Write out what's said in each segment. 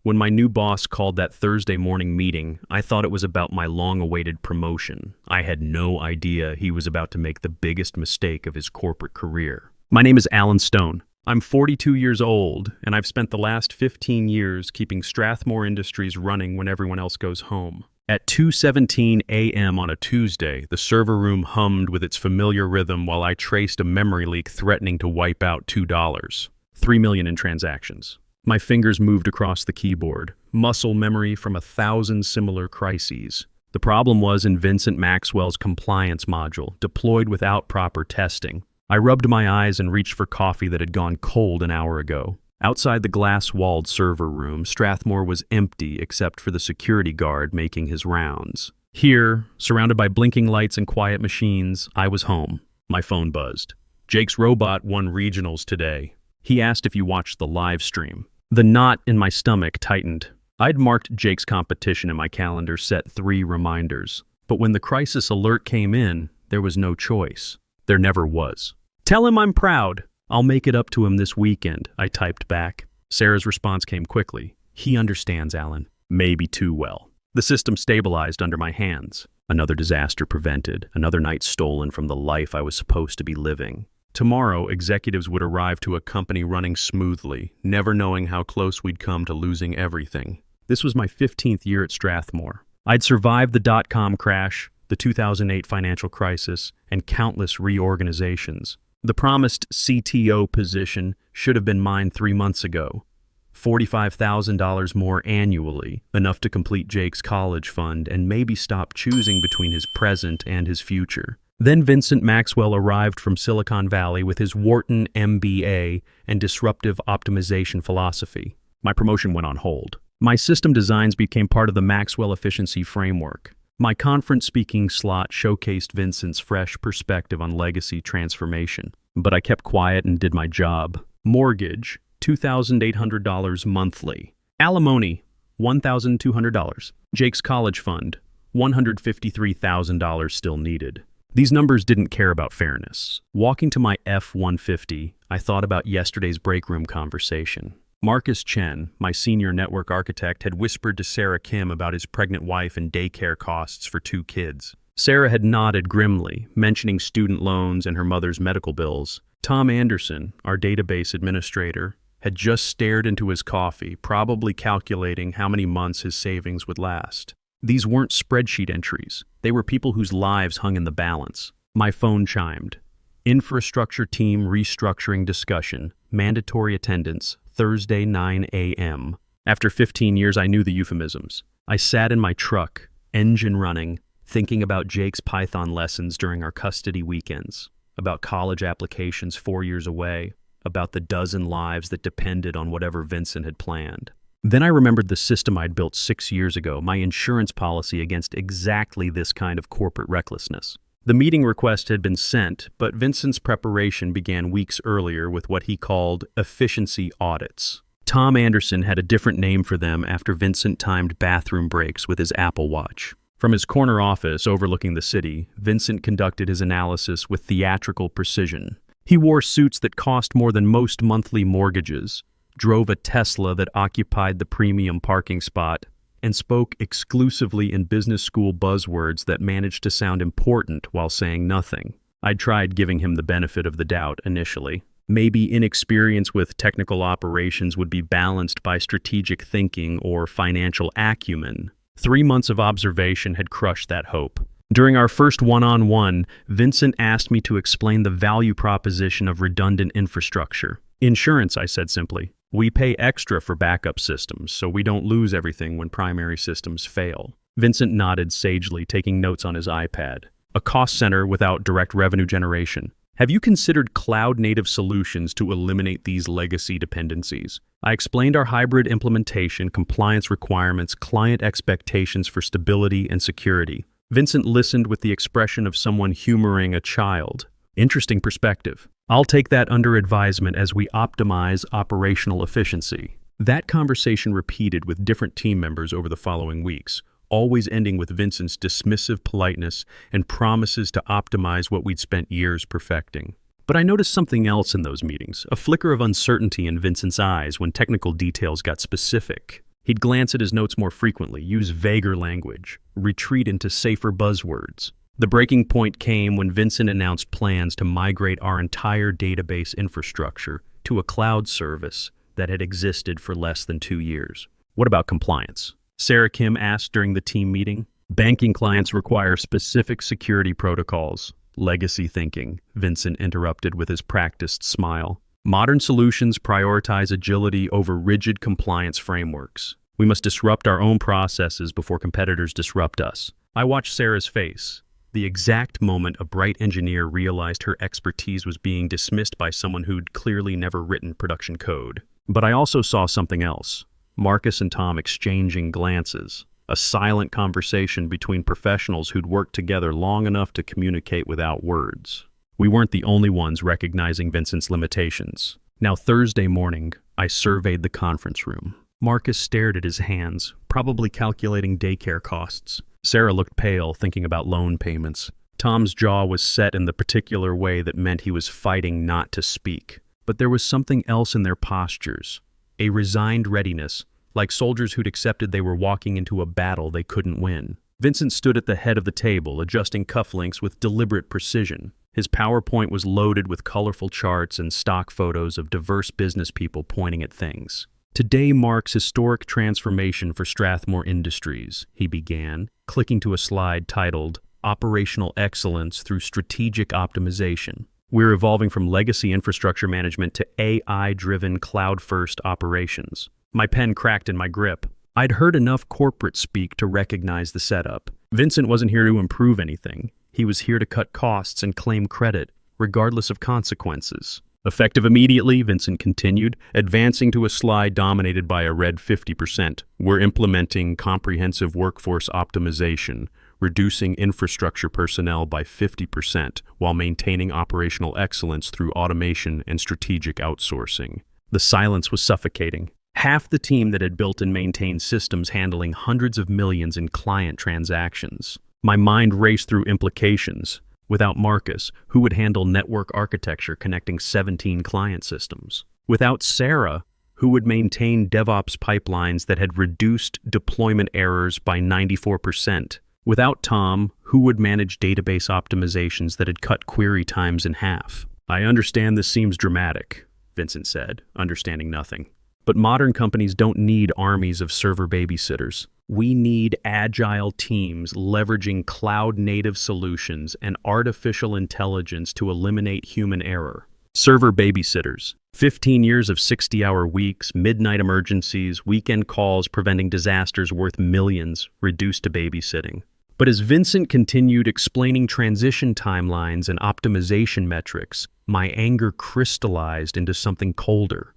When my new boss called that Thursday morning meeting, I thought it was about my long-awaited promotion. I had no idea he was about to make the biggest mistake of his corporate career. My name is Alan Stone. I'm 42 years old, and I've spent the last 15 years keeping Strathmore Industries running when everyone else goes home. At 2:17 a.m. on a Tuesday, the server room hummed with its familiar rhythm while I traced a memory leak threatening to wipe out $2. 3 million in transactions. My fingers moved across the keyboard, muscle memory from 1,000 similar crises. The problem was in Vincent Maxwell's compliance module, deployed without proper testing. I rubbed my eyes and reached for coffee that had gone cold an hour ago. Outside the glass-walled server room, Strathmore was empty except for the security guard making his rounds. Here, surrounded by blinking lights and quiet machines, I was home. My phone buzzed. Jake's robot won regionals today. He asked if you watched the live stream. The knot in my stomach tightened. I'd marked Jake's competition in my calendar, set 3 reminders. But when the crisis alert came in, there was no choice. There never was. Tell him I'm proud. I'll make it up to him this weekend, I typed back. Sarah's response came quickly. He understands, Alan. Maybe too well. The system stabilized under my hands. Another disaster prevented, another night stolen from the life I was supposed to be living. Tomorrow, executives would arrive to a company running smoothly, never knowing how close we'd come to losing everything. This was my 15th year at Strathmore. I'd survived the dot-com crash, the 2008 financial crisis, and countless reorganizations. The promised CTO position should have been mine 3 months ago. $45,000 more annually, enough to complete Jake's college fund and maybe stop choosing between his present and his future. Then Vincent Maxwell arrived from Silicon Valley with his Wharton MBA and disruptive optimization philosophy. My promotion went on hold. My system designs became part of the Maxwell efficiency framework. My conference speaking slot showcased Vincent's fresh perspective on legacy transformation. But I kept quiet and did my job. Mortgage, $2,800 monthly. Alimony, $1,200. Jake's college fund, $153,000 still needed. These numbers didn't care about fairness. Walking to my F-150, I thought about yesterday's break room conversation. Marcus Chen, my senior network architect, had whispered to Sarah Kim about his pregnant wife and daycare costs for 2 kids. Sarah had nodded grimly, mentioning student loans and her mother's medical bills. Tom Anderson, our database administrator, had just stared into his coffee, probably calculating how many months his savings would last. These weren't spreadsheet entries. They were people whose lives hung in the balance. My phone chimed. Infrastructure team restructuring discussion. Mandatory attendance. Thursday, 9 a.m. After 15 years, I knew the euphemisms. I sat in my truck, engine running, thinking about Jake's Python lessons during our custody weekends, about college applications 4 years away, about the dozen lives that depended on whatever Vincent had planned. Then I remembered the system I'd built 6 years ago, my insurance policy against exactly this kind of corporate recklessness. The meeting request had been sent, but Vincent's preparation began weeks earlier with what he called efficiency audits. Tom Anderson had a different name for them after Vincent timed bathroom breaks with his Apple Watch. From his corner office overlooking the city, Vincent conducted his analysis with theatrical precision. He wore suits that cost more than most monthly mortgages, drove a Tesla that occupied the premium parking spot, and spoke exclusively in business school buzzwords that managed to sound important while saying nothing. I'd tried giving him the benefit of the doubt initially. Maybe inexperience with technical operations would be balanced by strategic thinking or financial acumen. 3 months of observation had crushed that hope. During our first one-on-one, Vincent asked me to explain the value proposition of redundant infrastructure. Insurance, I said simply. We pay extra for backup systems, so we don't lose everything when primary systems fail. Vincent nodded sagely, taking notes on his iPad. A cost center without direct revenue generation. Have you considered cloud-native solutions to eliminate these legacy dependencies? I explained our hybrid implementation, compliance requirements, client expectations for stability and security. Vincent listened with the expression of someone humoring a child. Interesting perspective. I'll take that under advisement as we optimize operational efficiency. That conversation repeated with different team members over the following weeks, always ending with Vincent's dismissive politeness and promises to optimize what we'd spent years perfecting. But I noticed something else in those meetings, a flicker of uncertainty in Vincent's eyes when technical details got specific. He'd glance at his notes more frequently, use vaguer language, retreat into safer buzzwords. The breaking point came when Vincent announced plans to migrate our entire database infrastructure to a cloud service that had existed for less than 2 years. What about compliance? Sarah Kim asked during the team meeting. Banking clients require specific security protocols. Legacy thinking, Vincent interrupted with his practiced smile. Modern solutions prioritize agility over rigid compliance frameworks. We must disrupt our own processes before competitors disrupt us. I watched Sarah's face. The exact moment a bright engineer realized her expertise was being dismissed by someone who'd clearly never written production code. But I also saw something else. Marcus and Tom exchanging glances. A silent conversation between professionals who'd worked together long enough to communicate without words. We weren't the only ones recognizing Vincent's limitations. Now, Thursday morning, I surveyed the conference room. Marcus stared at his hands, probably calculating daycare costs. Sarah looked pale, thinking about loan payments. Tom's jaw was set in the particular way that meant he was fighting not to speak. But there was something else in their postures. A resigned readiness, like soldiers who'd accepted they were walking into a battle they couldn't win. Vincent stood at the head of the table, adjusting cufflinks with deliberate precision. His PowerPoint was loaded with colorful charts and stock photos of diverse business people pointing at things. Today marks historic transformation for Strathmore Industries, he began, clicking to a slide titled, Operational Excellence Through Strategic Optimization. We're evolving from legacy infrastructure management to AI-driven cloud-first operations. My pen cracked in my grip. I'd heard enough corporate speak to recognize the setup. Vincent wasn't here to improve anything. He was here to cut costs and claim credit, regardless of consequences. Effective immediately, Vincent continued, advancing to a slide dominated by a red 50%. We're implementing comprehensive workforce optimization, reducing infrastructure personnel by 50% while maintaining operational excellence through automation and strategic outsourcing. The silence was suffocating. Half the team that had built and maintained systems handling hundreds of millions in client transactions. My mind raced through implications. Without Marcus, who would handle network architecture connecting 17 client systems? Without Sarah, who would maintain DevOps pipelines that had reduced deployment errors by 94%? Without Tom, who would manage database optimizations that had cut query times in half? I understand this seems dramatic, Vincent said, understanding nothing. But modern companies don't need armies of server babysitters. We need agile teams leveraging cloud-native solutions and artificial intelligence to eliminate human error. Server babysitters. 15 years of 60-hour weeks, midnight emergencies, weekend calls preventing disasters worth millions, reduced to babysitting. But as Vincent continued explaining transition timelines and optimization metrics, my anger crystallized into something colder.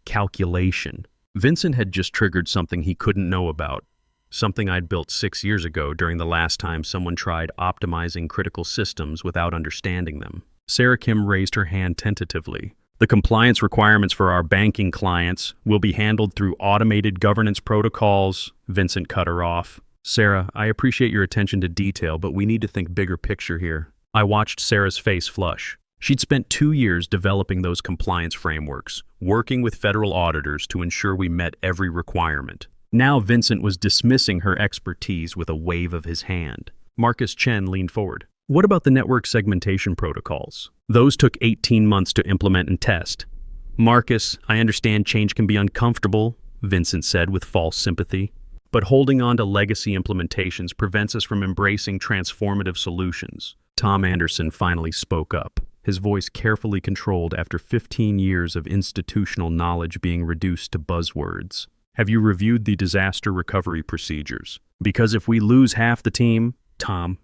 Calculation. Vincent had just triggered something he couldn't know about. Something I'd built 6 years ago during the last time someone tried optimizing critical systems without understanding them. Sarah Kim raised her hand tentatively. The compliance requirements for our banking clients will be handled through automated governance protocols. Vincent cut her off. Sarah, I appreciate your attention to detail, but we need to think bigger picture here. I watched Sarah's face flush. She'd spent 2 years developing those compliance frameworks, working with federal auditors to ensure we met every requirement. Now Vincent was dismissing her expertise with a wave of his hand. Marcus Chen leaned forward. What about the network segmentation protocols? Those took 18 months to implement and test. Marcus, I understand change can be uncomfortable, Vincent said with false sympathy. But holding on to legacy implementations prevents us from embracing transformative solutions. Tom Anderson finally spoke up, his voice carefully controlled after 15 years of institutional knowledge being reduced to buzzwords. Have you reviewed the disaster recovery procedures? Because if we lose half the team... Tom,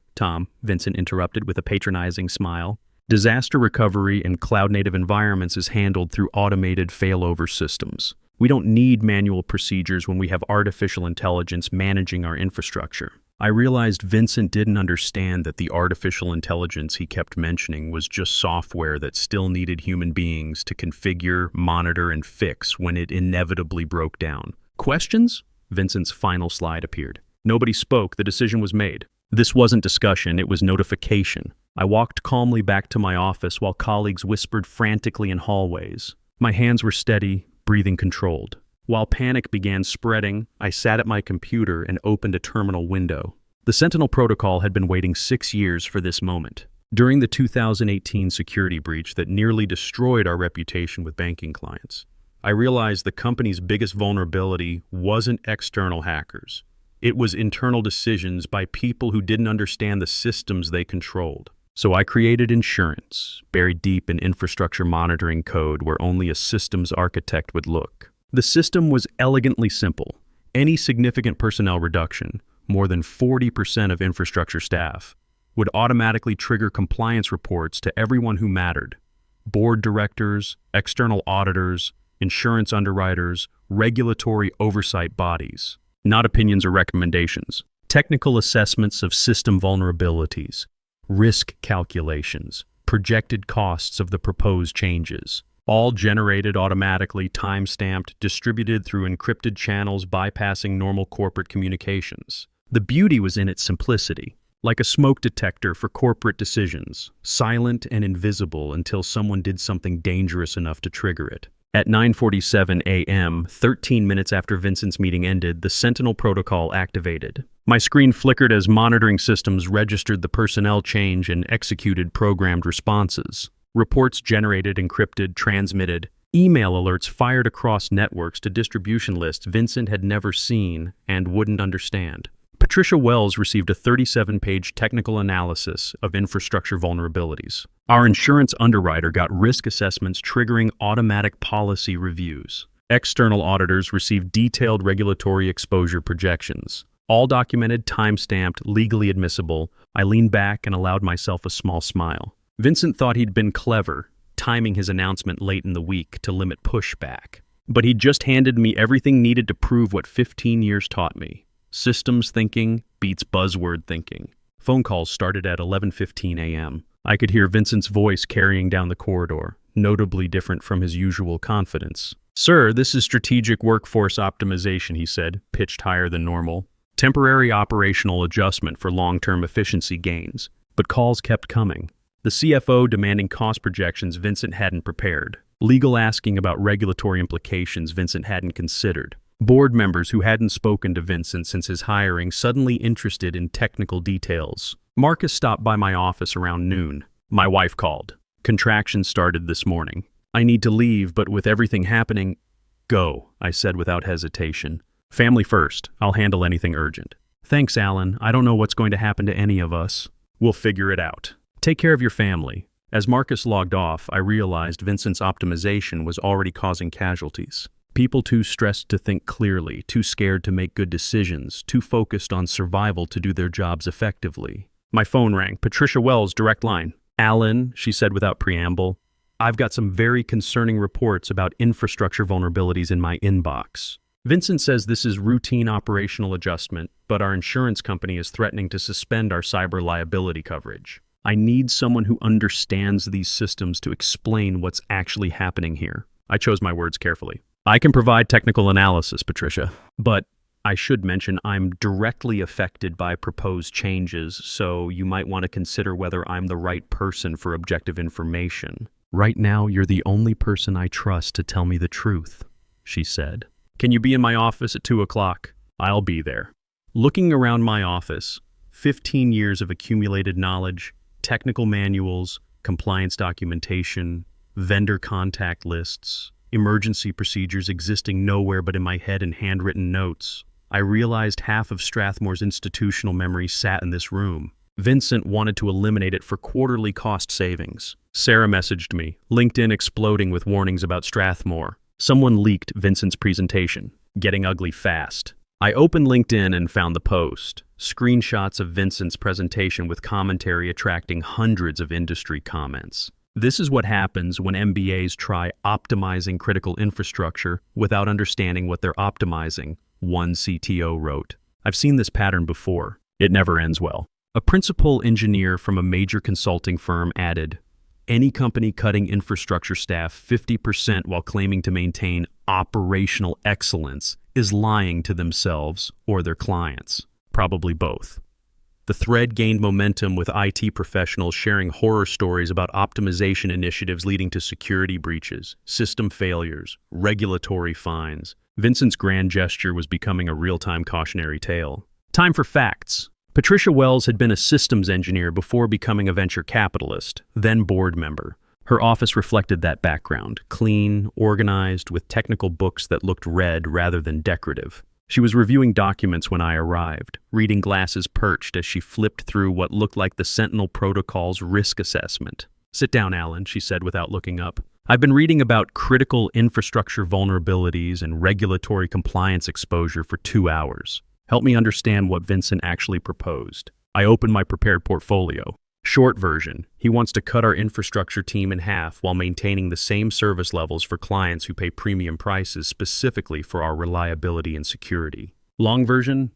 Vincent interrupted with a patronizing smile. Disaster recovery in cloud-native environments is handled through automated failover systems. We don't need manual procedures when we have artificial intelligence managing our infrastructure. I realized Vincent didn't understand that the artificial intelligence he kept mentioning was just software that still needed human beings to configure, monitor, and fix when it inevitably broke down. Questions? Vincent's final slide appeared. Nobody spoke, the decision was made. This wasn't discussion, it was notification. I walked calmly back to my office while colleagues whispered frantically in hallways. My hands were steady, breathing controlled. While panic began spreading, I sat at my computer and opened a terminal window. The Sentinel Protocol had been waiting 6 years for this moment. During the 2018 security breach that nearly destroyed our reputation with banking clients, I realized the company's biggest vulnerability wasn't external hackers. It was internal decisions by people who didn't understand the systems they controlled. So I created insurance, buried deep in infrastructure monitoring code where only a systems architect would look. The system was elegantly simple. Any significant personnel reduction, more than 40% of infrastructure staff, would automatically trigger compliance reports to everyone who mattered. Board directors, external auditors, insurance underwriters, regulatory oversight bodies. Not opinions or recommendations. Technical assessments of system vulnerabilities, risk calculations, projected costs of the proposed changes. All generated automatically, time-stamped, distributed through encrypted channels bypassing normal corporate communications. The beauty was in its simplicity. Like a smoke detector for corporate decisions, silent and invisible until someone did something dangerous enough to trigger it. At 9:47 a.m., 13 minutes after Vincent's meeting ended, the Sentinel Protocol activated. My screen flickered as monitoring systems registered the personnel change and executed programmed responses. Reports generated, encrypted, transmitted. Email alerts fired across networks to distribution lists Vincent had never seen and wouldn't understand. Patricia Wells received a 37-page technical analysis of infrastructure vulnerabilities. Our insurance underwriter got risk assessments triggering automatic policy reviews. External auditors received detailed regulatory exposure projections. All documented, time-stamped, legally admissible. I leaned back and allowed myself a small smile. Vincent thought he'd been clever, timing his announcement late in the week to limit pushback. But he'd just handed me everything needed to prove what 15 years taught me. Systems thinking beats buzzword thinking. Phone calls started at 11:15 a.m. I could hear Vincent's voice carrying down the corridor, notably different from his usual confidence. "Sir, this is strategic workforce optimization," he said, pitched higher than normal. "Temporary operational adjustment for long-term efficiency gains." But calls kept coming. The CFO demanding cost projections Vincent hadn't prepared. Legal asking about regulatory implications Vincent hadn't considered. Board members who hadn't spoken to Vincent since his hiring suddenly interested in technical details. Marcus stopped by my office around noon. My wife called. "Contractions started this morning. I need to leave, but with everything happening..." "Go," I said without hesitation. "Family first. I'll handle anything urgent." "Thanks, Alan. I don't know what's going to happen to any of us." "We'll figure it out. Take care of your family." As Marcus logged off, I realized Vincent's optimization was already causing casualties. People too stressed to think clearly, too scared to make good decisions, too focused on survival to do their jobs effectively. My phone rang. Patricia Wells, direct line. "Alan," she said without preamble, "I've got some very concerning reports about infrastructure vulnerabilities in my inbox. Vincent says this is routine operational adjustment, but our insurance company is threatening to suspend our cyber liability coverage. I need someone who understands these systems to explain what's actually happening here." I chose my words carefully. "I can provide technical analysis, Patricia, but I should mention I'm directly affected by proposed changes, so you might want to consider whether I'm the right person for objective information." "Right now, you're the only person I trust to tell me the truth," she said. "Can you be in my office at 2 o'clock? I'll be there." Looking around my office, 15 years of accumulated knowledge, technical manuals, compliance documentation, vendor contact lists, emergency procedures existing nowhere but in my head and handwritten notes. I realized half of Strathmore's institutional memory sat in this room. Vincent wanted to eliminate it for quarterly cost savings. Sarah messaged me, LinkedIn exploding with warnings about Strathmore. Someone leaked Vincent's presentation, getting ugly fast. I opened LinkedIn and found the post. Screenshots of Vincent's presentation with commentary attracting hundreds of industry comments. This is what happens when MBAs try optimizing critical infrastructure without understanding what they're optimizing, one CTO wrote. I've seen this pattern before. It never ends well. A principal engineer from a major consulting firm added, "Any company cutting infrastructure staff 50% while claiming to maintain operational excellence is lying to themselves or their clients. Probably both." The thread gained momentum with IT professionals sharing horror stories about optimization initiatives leading to security breaches, system failures, regulatory fines. Vincent's grand gesture was becoming a real-time cautionary tale. Time for facts. Patricia Wells had been a systems engineer before becoming a venture capitalist, then board member. Her office reflected that background, clean, organized, with technical books that looked red rather than decorative. She was reviewing documents when I arrived, reading glasses perched as she flipped through what looked like the Sentinel Protocol's risk assessment. "Sit down, Alan," she said without looking up. "I've been reading about critical infrastructure vulnerabilities and regulatory compliance exposure for 2 hours. Help me understand what Vincent actually proposed." I opened my prepared portfolio. Short version, he wants to cut our infrastructure team in half while maintaining the same service levels for clients who pay premium prices specifically for our reliability and security. Long version,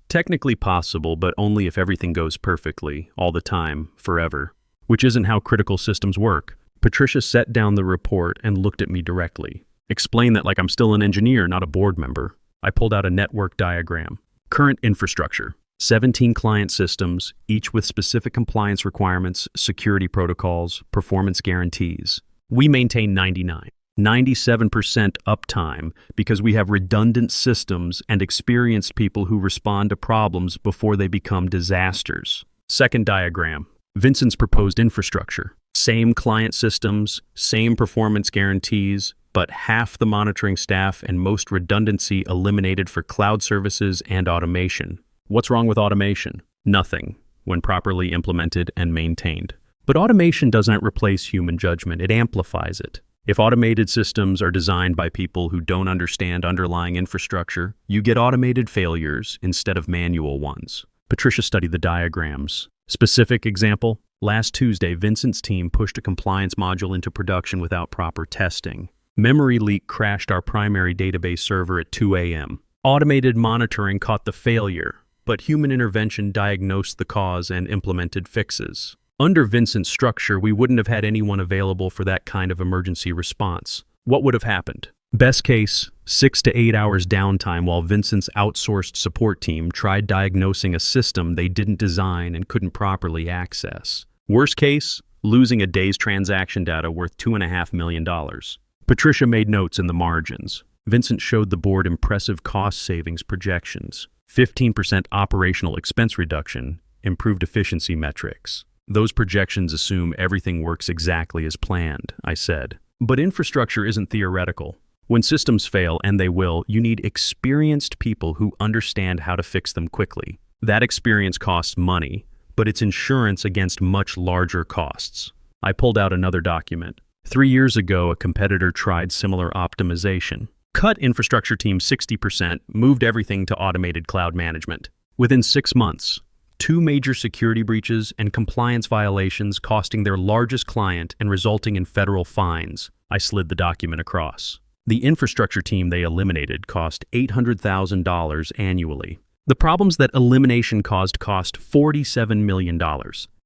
technically possible, but only if everything goes perfectly, all the time, forever. Which isn't how critical systems work. Patricia set down the report and looked at me directly. Explain that like I'm still an engineer, not a board member. I pulled out a network diagram. Current infrastructure. 17 client systems, each with specific compliance requirements, security protocols, performance guarantees. We maintain 97% uptime because we have redundant systems and experienced people who respond to problems before they become disasters. Second diagram, Vincent's proposed infrastructure. Same client systems, same performance guarantees, but half the monitoring staff and most redundancy eliminated for cloud services and automation. What's wrong with automation? Nothing, when properly implemented and maintained. But automation doesn't replace human judgment, it amplifies it. If automated systems are designed by people who don't understand underlying infrastructure, you get automated failures instead of manual ones. Patricia studied the diagrams. Specific example, last Tuesday, Vincent's team pushed a compliance module into production without proper testing. Memory leak crashed our primary database server at 2 a.m. Automated monitoring caught the failure, but human intervention diagnosed the cause and implemented fixes. Under Vincent's structure, we wouldn't have had anyone available for that kind of emergency response. What would have happened? Best case, 6 to 8 hours downtime while Vincent's outsourced support team tried diagnosing a system they didn't design and couldn't properly access. Worst case, losing a day's transaction data worth $2.5 million. Patricia made notes in the margins. Vincent showed the board impressive cost savings projections. 15% operational expense reduction, improved efficiency metrics. Those projections assume everything works exactly as planned, I said. But infrastructure isn't theoretical. When systems fail, and they will, you need experienced people who understand how to fix them quickly. That experience costs money, but it's insurance against much larger costs. I pulled out another document. 3 years ago, a competitor tried similar optimization. Cut infrastructure team 60%, moved everything to automated cloud management. Within 6 months, 2 major security breaches and compliance violations costing their largest client and resulting in federal fines. I slid the document across. The infrastructure team they eliminated cost $800,000 annually. The problems that elimination caused cost $47 million.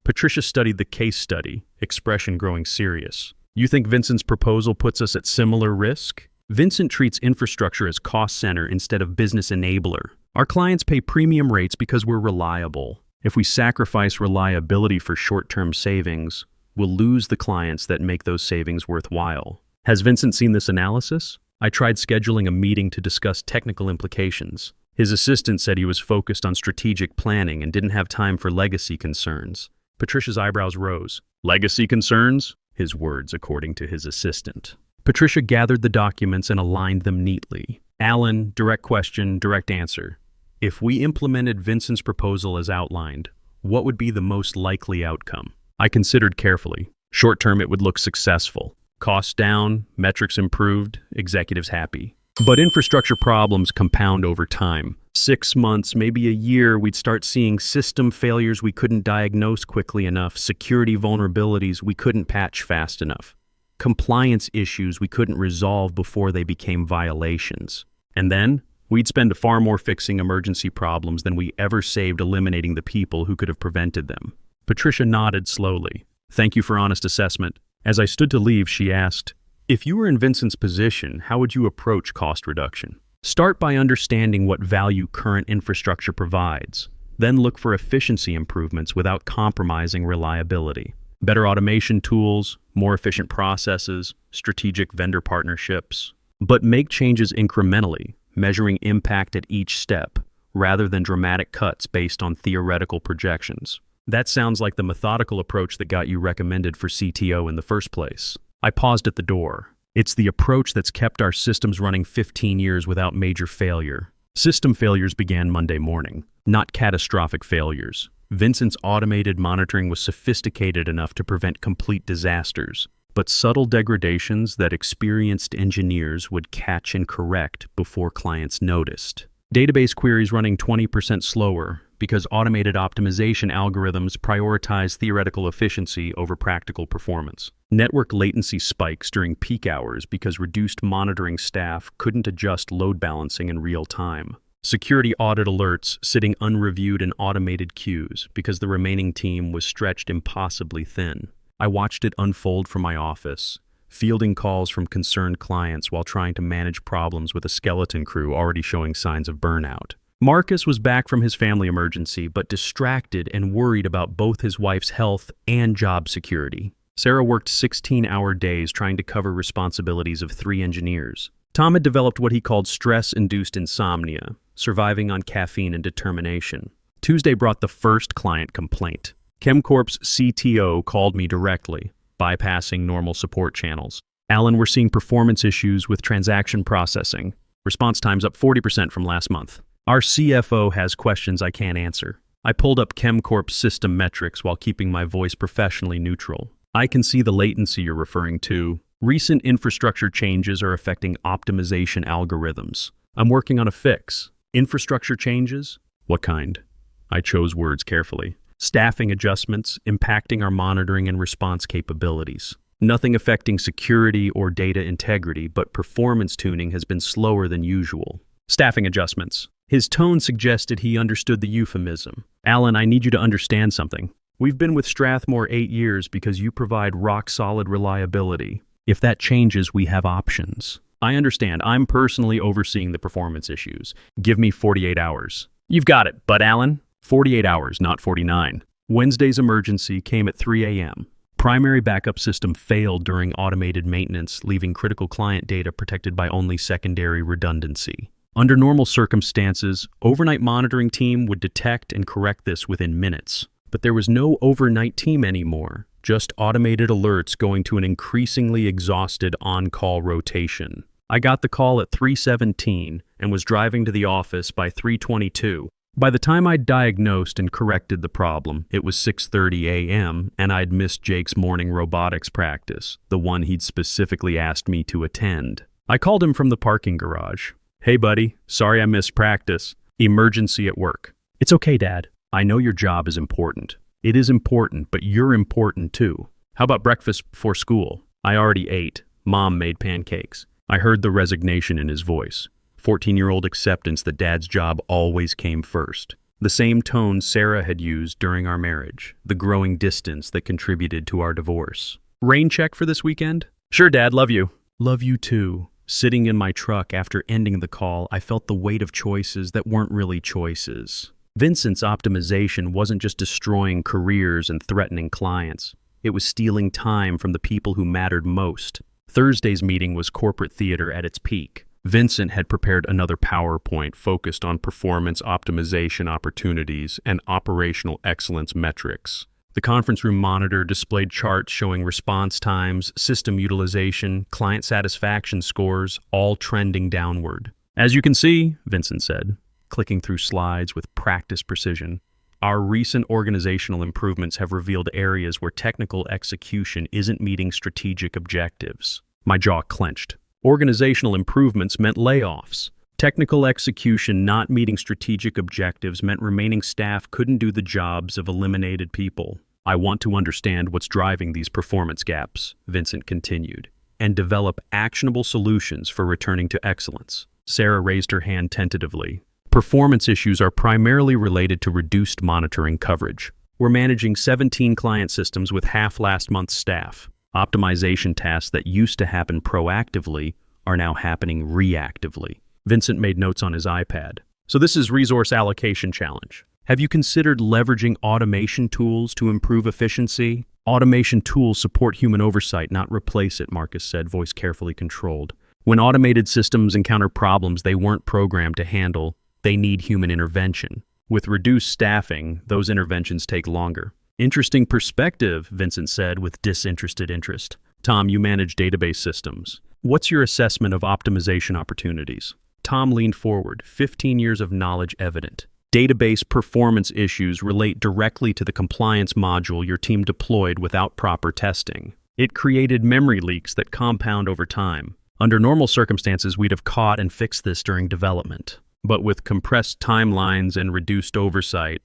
Patricia studied the case study, expression growing serious. You think Vincent's proposal puts us at similar risk? Vincent treats infrastructure as cost center instead of business enabler. Our clients pay premium rates because we're reliable. If we sacrifice reliability for short-term savings, we'll lose the clients that make those savings worthwhile. Has Vincent seen this analysis? I tried scheduling a meeting to discuss technical implications. His assistant said he was focused on strategic planning and didn't have time for legacy concerns. Patricia's eyebrows rose. Legacy concerns? His words, according to his assistant. Patricia gathered the documents and aligned them neatly. Alan, direct question, direct answer. If we implemented Vincent's proposal as outlined, what would be the most likely outcome? I considered carefully. Short term, it would look successful. Costs down, metrics improved, executives happy. But infrastructure problems compound over time. 6 months, maybe a year, we'd start seeing system failures we couldn't diagnose quickly enough, security vulnerabilities we couldn't patch fast enough, compliance issues we couldn't resolve before they became violations. And then, we'd spend far more fixing emergency problems than we ever saved eliminating the people who could have prevented them. Patricia nodded slowly. Thank you for honest assessment. As I stood to leave, she asked, if you were in Vincent's position, how would you approach cost reduction? Start by understanding what value current infrastructure provides. Then look for efficiency improvements without compromising reliability. Better automation tools, more efficient processes, strategic vendor partnerships. But make changes incrementally. measuring impact at each step, rather than dramatic cuts based on theoretical projections. That sounds like the methodical approach that got you recommended for CTO in the first place. I paused at the door. It's the approach that's kept our systems running 15 years without major failure. System failures began Monday morning, not catastrophic failures. Vincent's automated monitoring was sophisticated enough to prevent complete disasters, but subtle degradations that experienced engineers would catch and correct before clients noticed. Database queries running 20% slower because automated optimization algorithms prioritize theoretical efficiency over practical performance. Network latency spikes during peak hours because reduced monitoring staff couldn't adjust load balancing in real time. Security audit alerts sitting unreviewed in automated queues because the remaining team was stretched impossibly thin. I watched it unfold from my office, fielding calls from concerned clients while trying to manage problems with a skeleton crew already showing signs of burnout. Marcus was back from his family emergency, but distracted and worried about both his wife's health and job security. Sarah worked 16-hour days trying to cover responsibilities of 3 engineers. Tom had developed what he called stress-induced insomnia, surviving on caffeine and determination. Tuesday brought the first client complaint. ChemCorp's CTO called me directly, bypassing normal support channels. Alan, we're seeing performance issues with transaction processing. Response time's up 40% from last month. Our CFO has questions I can't answer. I pulled up ChemCorp's system metrics while keeping my voice professionally neutral. I can see the latency you're referring to. Recent infrastructure changes are affecting optimization algorithms. I'm working on a fix. Infrastructure changes? What kind? I chose words carefully. Staffing adjustments impacting our monitoring and response capabilities. Nothing affecting security or data integrity, but performance tuning has been slower than usual. Staffing adjustments. His tone suggested he understood the euphemism. Alan, I need you to understand something. We've been with Strathmore 8 years because you provide rock-solid reliability. If that changes, we have options. I understand. I'm personally overseeing the performance issues. Give me 48 hours. You've got it, but Alan, 48 hours, not 49. Wednesday's emergency came at 3 a.m. Primary backup system failed during automated maintenance, leaving critical client data protected by only secondary redundancy. Under normal circumstances, overnight monitoring team would detect and correct this within minutes. But there was no overnight team anymore, just automated alerts going to an increasingly exhausted on-call rotation. I got the call at 3:17 and was driving to the office by 3:22. By the time I'd diagnosed and corrected the problem, it was 6:30 a.m. and I'd missed Jake's morning robotics practice, the one he'd specifically asked me to attend. I called him from the parking garage. Hey buddy, sorry I missed practice. Emergency at work. It's okay, Dad. I know your job is important. It is important, but you're important too. How about breakfast before school? I already ate. Mom made pancakes. I heard the resignation in his voice. 14-year-old acceptance that Dad's job always came first. The same tone Sarah had used during our marriage. The growing distance that contributed to our divorce. Rain check for this weekend? Sure, Dad. Love you. Love you too. Sitting in my truck after ending the call, I felt the weight of choices that weren't really choices. Vincent's optimization wasn't just destroying careers and threatening clients. It was stealing time from the people who mattered most. Thursday's meeting was corporate theater at its peak. Vincent had prepared another PowerPoint focused on performance optimization opportunities and operational excellence metrics. The conference room monitor displayed charts showing response times, system utilization, client satisfaction scores, all trending downward. As you can see, Vincent said, clicking through slides with practiced precision, our recent organizational improvements have revealed areas where technical execution isn't meeting strategic objectives. My jaw clenched. Organizational improvements meant layoffs. Technical execution not meeting strategic objectives meant remaining staff couldn't do the jobs of eliminated people. I want to understand what's driving these performance gaps, Vincent continued, and develop actionable solutions for returning to excellence. Sarah raised her hand tentatively. Performance issues are primarily related to reduced monitoring coverage. We're managing 17 client systems with half last month's staff. Optimization tasks that used to happen proactively are now happening reactively. Vincent made notes on his iPad. So this is resource allocation challenge. Have you considered leveraging automation tools to improve efficiency? Automation tools support human oversight, not replace it, Marcus said, voice carefully controlled. When automated systems encounter problems they weren't programmed to handle, they need human intervention. With reduced staffing, those interventions take longer. Interesting perspective, Vincent said with disinterested interest. Tom, you manage database systems. What's your assessment of optimization opportunities? Tom leaned forward, 15 years of knowledge evident. Database performance issues relate directly to the compliance module your team deployed without proper testing. It created memory leaks that compound over time. Under normal circumstances, we'd have caught and fixed this during development. But with compressed timelines and reduced oversight,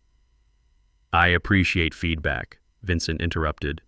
I appreciate feedback, Vincent interrupted,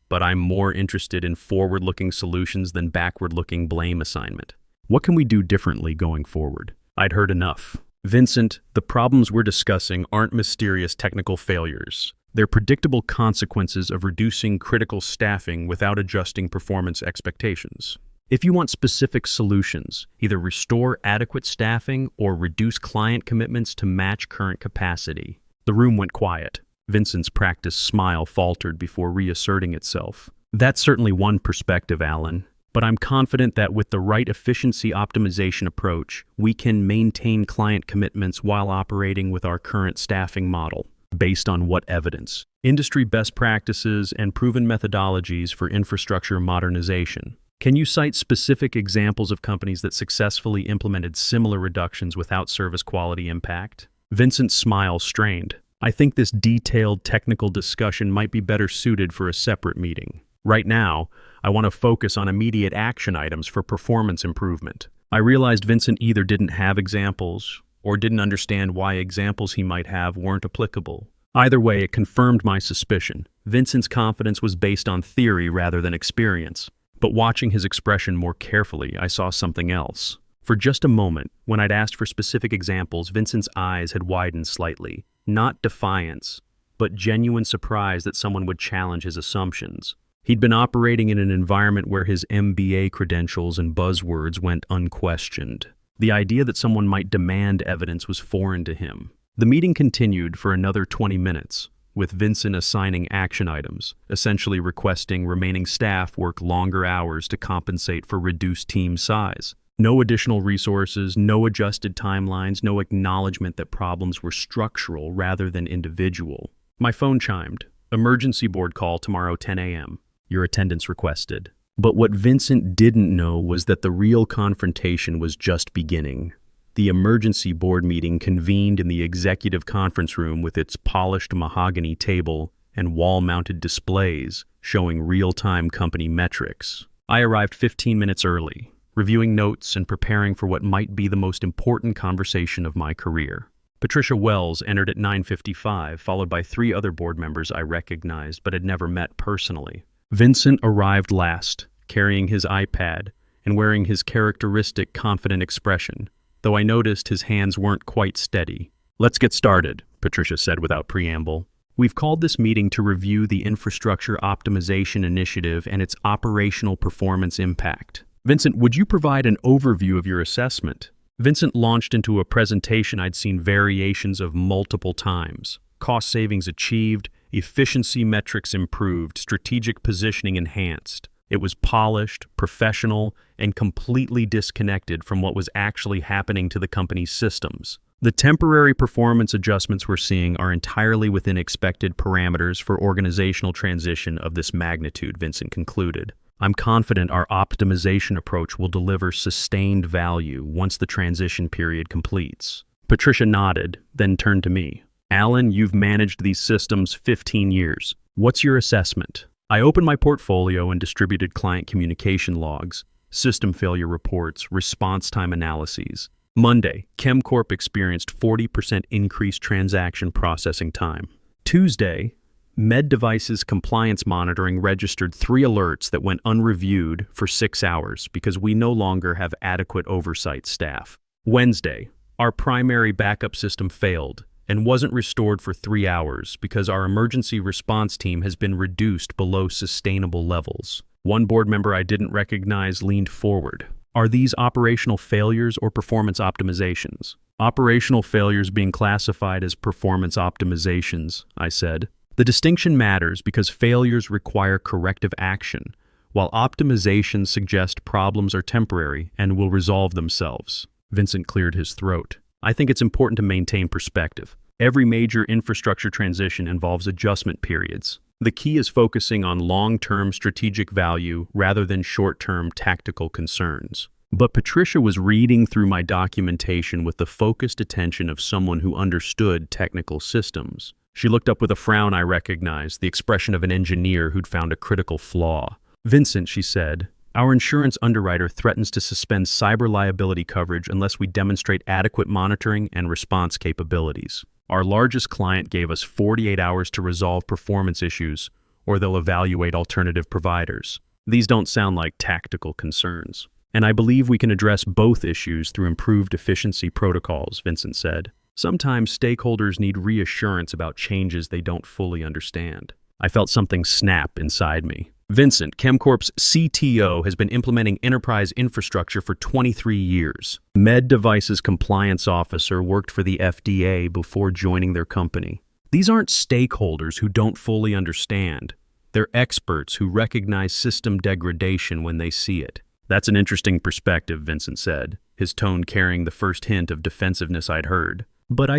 but I'm more interested in forward-looking solutions than backward-looking blame assignment. What can we do differently going forward? I'd heard enough. Vincent, the problems we're discussing aren't mysterious technical failures. They're predictable consequences of reducing critical staffing without adjusting performance expectations. If you want specific solutions, either restore adequate staffing or reduce client commitments to match current capacity. The room went quiet. Vincent's practiced smile faltered before reasserting itself. That's certainly one perspective, Alan, but I'm confident that with the right efficiency optimization approach, we can maintain client commitments while operating with our current staffing model. Based on what evidence? Industry best practices and proven methodologies for infrastructure modernization. Can you cite specific examples of companies that successfully implemented similar reductions without service quality impact? Vincent's smile strained. I think this detailed technical discussion might be better suited for a separate meeting. Right now, I want to focus on immediate action items for performance improvement. I realized Vincent either didn't have examples or didn't understand why examples he might have weren't applicable. Either way, it confirmed my suspicion. Vincent's confidence was based on theory rather than experience. But watching his expression more carefully, I saw something else. For just a moment, when I'd asked for specific examples, Vincent's eyes had widened slightly. Not defiance, but genuine surprise that someone would challenge his assumptions. He'd been operating in an environment where his MBA credentials and buzzwords went unquestioned. The idea that someone might demand evidence was foreign to him. The meeting continued for another 20 minutes, with Vincent assigning action items, essentially requesting remaining staff work longer hours to compensate for reduced team size. No additional resources, no adjusted timelines, no acknowledgement that problems were structural rather than individual. My phone chimed. Emergency board call tomorrow 10 a.m. Your attendance requested. But what Vincent didn't know was that the real confrontation was just beginning. The emergency board meeting convened in the executive conference room with its polished mahogany table and wall-mounted displays showing real-time company metrics. I arrived 15 minutes early, reviewing notes and preparing for what might be the most important conversation of my career. Patricia Wells entered at 9:55, followed by 3 other board members I recognized but had never met personally. Vincent arrived last, carrying his iPad and wearing his characteristic confident expression, though I noticed his hands weren't quite steady. Let's get started, Patricia said without preamble. We've called this meeting to review the Infrastructure Optimization Initiative and its operational performance impact. Vincent, would you provide an overview of your assessment? Vincent launched into a presentation I'd seen variations of multiple times. Cost savings achieved, efficiency metrics improved, strategic positioning enhanced. It was polished, professional, and completely disconnected from what was actually happening to the company's systems. The temporary performance adjustments we're seeing are entirely within expected parameters for organizational transition of this magnitude, Vincent concluded. I'm confident our optimization approach will deliver sustained value once the transition period completes. Patricia nodded, then turned to me. Alan, you've managed these systems 15 years. What's your assessment? I opened my portfolio and distributed client communication logs, system failure reports, response time analyses. Monday, ChemCorp experienced 40% increased transaction processing time. Tuesday, Med Devices Compliance Monitoring registered 3 alerts that went unreviewed for 6 hours because we no longer have adequate oversight staff. Wednesday, our primary backup system failed and wasn't restored for 3 hours because our emergency response team has been reduced below sustainable levels. One board member I didn't recognize leaned forward. Are these operational failures or performance optimizations? Operational failures being classified as performance optimizations, I said. The distinction matters because failures require corrective action, while optimizations suggest problems are temporary and will resolve themselves. Vincent cleared his throat. I think it's important to maintain perspective. Every major infrastructure transition involves adjustment periods. The key is focusing on long-term strategic value rather than short-term tactical concerns. But Patricia was reading through my documentation with the focused attention of someone who understood technical systems. She looked up with a frown I recognized, the expression of an engineer who'd found a critical flaw. Vincent, she said, our insurance underwriter threatens to suspend cyber liability coverage unless we demonstrate adequate monitoring and response capabilities. Our largest client gave us 48 hours to resolve performance issues, or they'll evaluate alternative providers. These don't sound like tactical concerns. And I believe we can address both issues through improved efficiency protocols, Vincent said. Sometimes stakeholders need reassurance about changes they don't fully understand. I felt something snap inside me. Vincent, ChemCorp's CTO, has been implementing enterprise infrastructure for 23 years. Med Device's compliance officer worked for the FDA before joining their company. These aren't stakeholders who don't fully understand. They're experts who recognize system degradation when they see it. That's an interesting perspective, Vincent said, his tone carrying the first hint of defensiveness I'd heard. But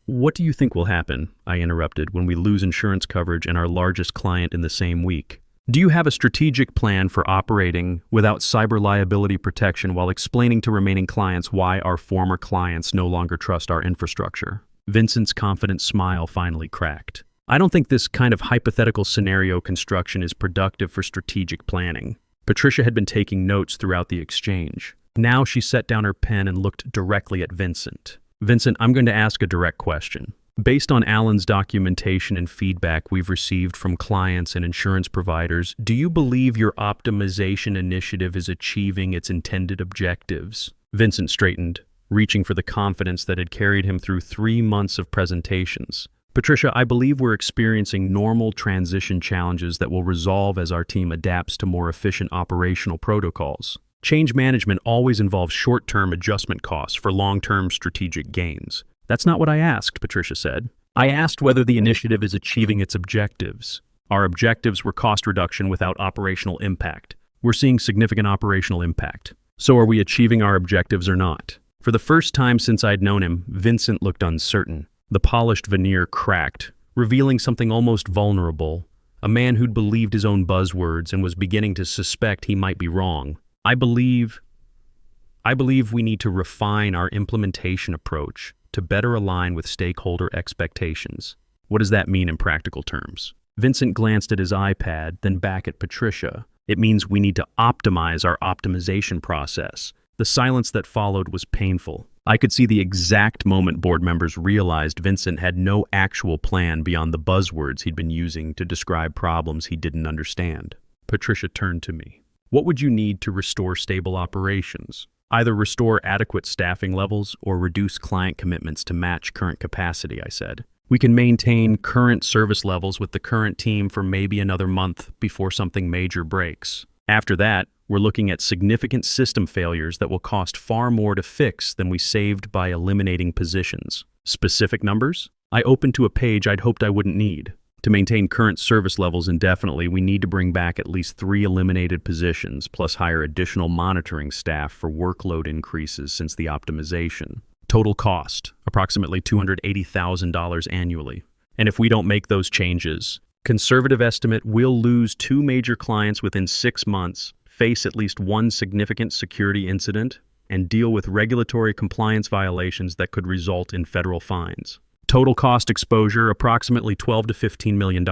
what do you think will happen, I interrupted, when we lose insurance coverage and our largest client in the same week? Do you have a strategic plan for operating without cyber liability protection while explaining to remaining clients why our former clients no longer trust our infrastructure? Vincent's confident smile finally cracked. I don't think this kind of hypothetical scenario construction is productive for strategic planning. Patricia had been taking notes throughout the exchange. Now she set down her pen and looked directly at Vincent. Vincent, I'm going to ask a direct question. Based on Alan's documentation and feedback we've received from clients and insurance providers, do you believe your optimization initiative is achieving its intended objectives? Vincent straightened, reaching for the confidence that had carried him through 3 months of presentations. Patricia, I believe we're experiencing normal transition challenges that will resolve as our team adapts to more efficient operational protocols. Change management always involves short-term adjustment costs for long-term strategic gains. That's not what I asked, Patricia said. I asked whether the initiative is achieving its objectives. Our objectives were cost reduction without operational impact. We're seeing significant operational impact. So are we achieving our objectives or not? For the first time since I'd known him, Vincent looked uncertain. The polished veneer cracked, revealing something almost vulnerable. A man who'd believed his own buzzwords and was beginning to suspect he might be wrong. I believe we need to refine our implementation approach to better align with stakeholder expectations. What does that mean in practical terms? Vincent glanced at his iPad, then back at Patricia. It means we need to optimize our optimization process. The silence that followed was painful. I could see the exact moment board members realized Vincent had no actual plan beyond the buzzwords he'd been using to describe problems he didn't understand. Patricia turned to me. What would you need to restore stable operations? Either restore adequate staffing levels or reduce client commitments to match current capacity, I said. We can maintain current service levels with the current team for maybe another month before something major breaks. After that, we're looking at significant system failures that will cost far more to fix than we saved by eliminating positions. Specific numbers? I opened to a page I'd hoped I wouldn't need. To maintain current service levels indefinitely, we need to bring back at least 3 eliminated positions, plus hire additional monitoring staff for workload increases since the optimization. Total cost, approximately $280,000 annually. And if we don't make those changes, conservative estimate, we'll lose 2 major clients within 6 months, face at least 1 significant security incident, and deal with regulatory compliance violations that could result in federal fines. Total cost exposure, approximately $12 to $15 million.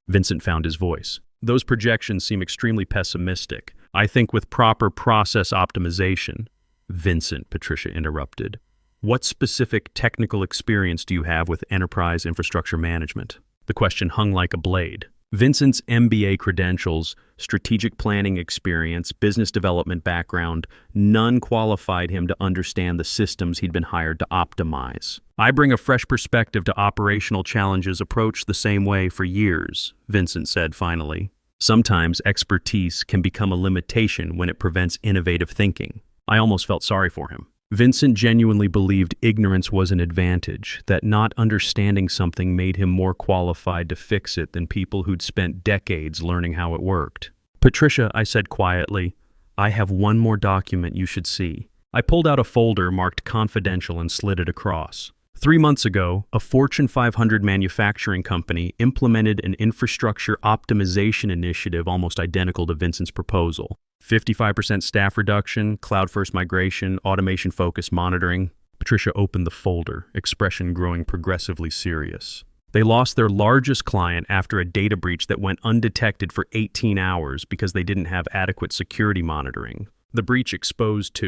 Vincent found his voice. Those projections seem extremely pessimistic. I think with proper process optimization. Vincent, Patricia interrupted. What specific technical experience do you have with enterprise infrastructure management? The question hung like a blade. Vincent's MBA credentials, strategic planning experience, business development background, none qualified him to understand the systems he'd been hired to optimize. I bring a fresh perspective to operational challenges approached the same way for years, Vincent said finally. Sometimes expertise can become a limitation when it prevents innovative thinking. I almost felt sorry for him. Vincent genuinely believed ignorance was an advantage, that not understanding something made him more qualified to fix it than people who'd spent decades learning how it worked. Patricia, I said quietly, I have one more document you should see. I pulled out a folder marked confidential and slid it across. 3 months ago, a Fortune 500 manufacturing company implemented an infrastructure optimization initiative almost identical to Vincent's proposal. 55% staff reduction, cloud-first migration, automation-focused monitoring. Patricia opened the folder, expression growing progressively serious. They lost their largest client after a data breach that went undetected for 18 hours because they didn't have adequate security monitoring. The breach exposed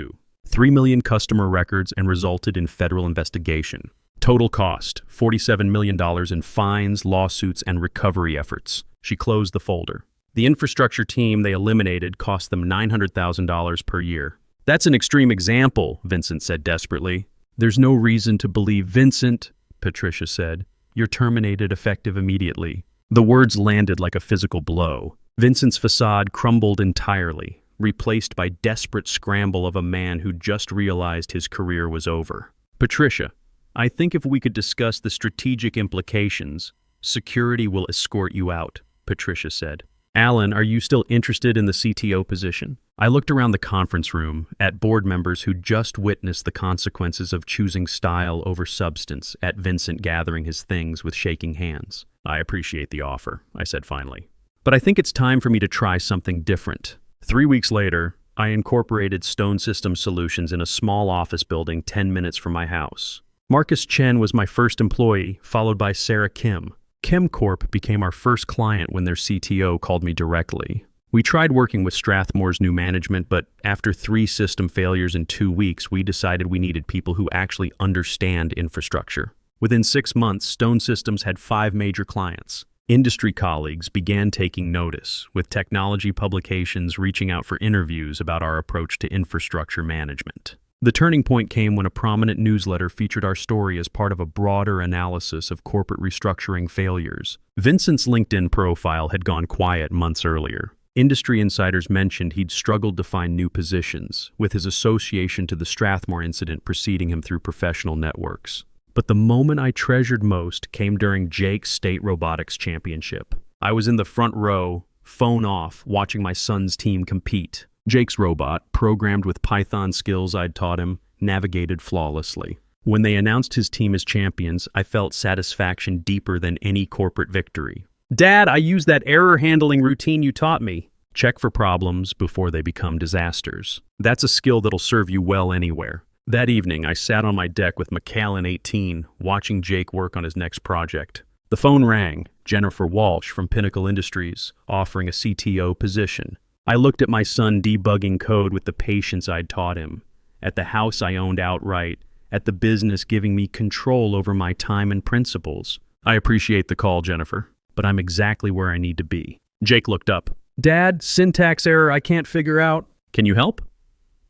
3 million customer records and resulted in federal investigation. Total cost, $47 million in fines, lawsuits, and recovery efforts. She closed the folder. The infrastructure team they eliminated cost them $900,000 per year. That's an extreme example, Vincent said desperately. There's no reason to believe Vincent, Patricia said. You're terminated effective immediately. The words landed like a physical blow. Vincent's facade crumbled entirely, replaced by desperate scramble of a man who just realized his career was over. Patricia, I think if we could discuss the strategic implications, security will escort you out, Patricia said. Alan, are you still interested in the CTO position? I looked around the conference room at board members who just witnessed the consequences of choosing style over substance, at Vincent gathering his things with shaking hands. I appreciate the offer, I said finally. But I think it's time for me to try something different. 3 weeks later, I incorporated Stone System Solutions in a small office building 10 minutes from my house. Marcus Chen was my first employee, followed by Sarah Kim. ChemCorp became our first client when their CTO called me directly. We tried working with Strathmore's new management, but after 3 system failures in 2 weeks, we decided we needed people who actually understand infrastructure. Within 6 months, Stone Systems had 5 major clients. Industry colleagues began taking notice, with technology publications reaching out for interviews about our approach to infrastructure management. The turning point came when a prominent newsletter featured our story as part of a broader analysis of corporate restructuring failures. Vincent's LinkedIn profile had gone quiet months earlier. Industry insiders mentioned he'd struggled to find new positions, with his association to the Strathmore incident preceding him through professional networks. But the moment I treasured most came during Jake's State Robotics Championship. I was in the front row, phone off, watching my son's team compete. Jake's robot, programmed with Python skills I'd taught him, navigated flawlessly. When they announced his team as champions, I felt satisfaction deeper than any corporate victory. Dad, I used that error handling routine you taught me. Check for problems before they become disasters. That's a skill that'll serve you well anywhere. That evening, I sat on my deck with McAllen 18, watching Jake work on his next project. The phone rang, Jennifer Walsh from Pinnacle Industries, offering a CTO position. I looked at my son debugging code with the patience I'd taught him, at the house I owned outright, at the business giving me control over my time and principles. I appreciate the call, Jennifer, but I'm exactly where I need to be. Jake looked up. Dad, syntax error I can't figure out. Can you help?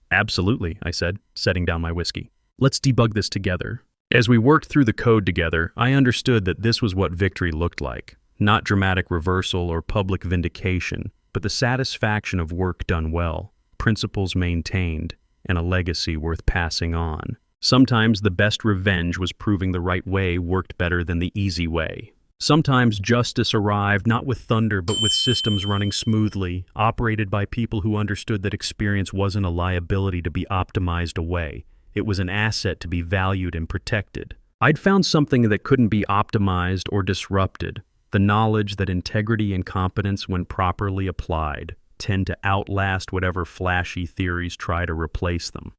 Absolutely, I said, setting down my whiskey. Let's debug this together. As we worked through the code together, I understood that this was what victory looked like. Not dramatic reversal or public vindication, but the satisfaction of work done well, principles maintained, and a legacy worth passing on. Sometimes the best revenge was proving the right way worked better than the easy way. Sometimes justice arrived not with thunder but with systems running smoothly, operated by people who understood that experience wasn't a liability to be optimized away. It was an asset to be valued and protected. I'd found something that couldn't be optimized or disrupted. The knowledge that integrity and competence, when properly applied, tend to outlast whatever flashy theories try to replace them.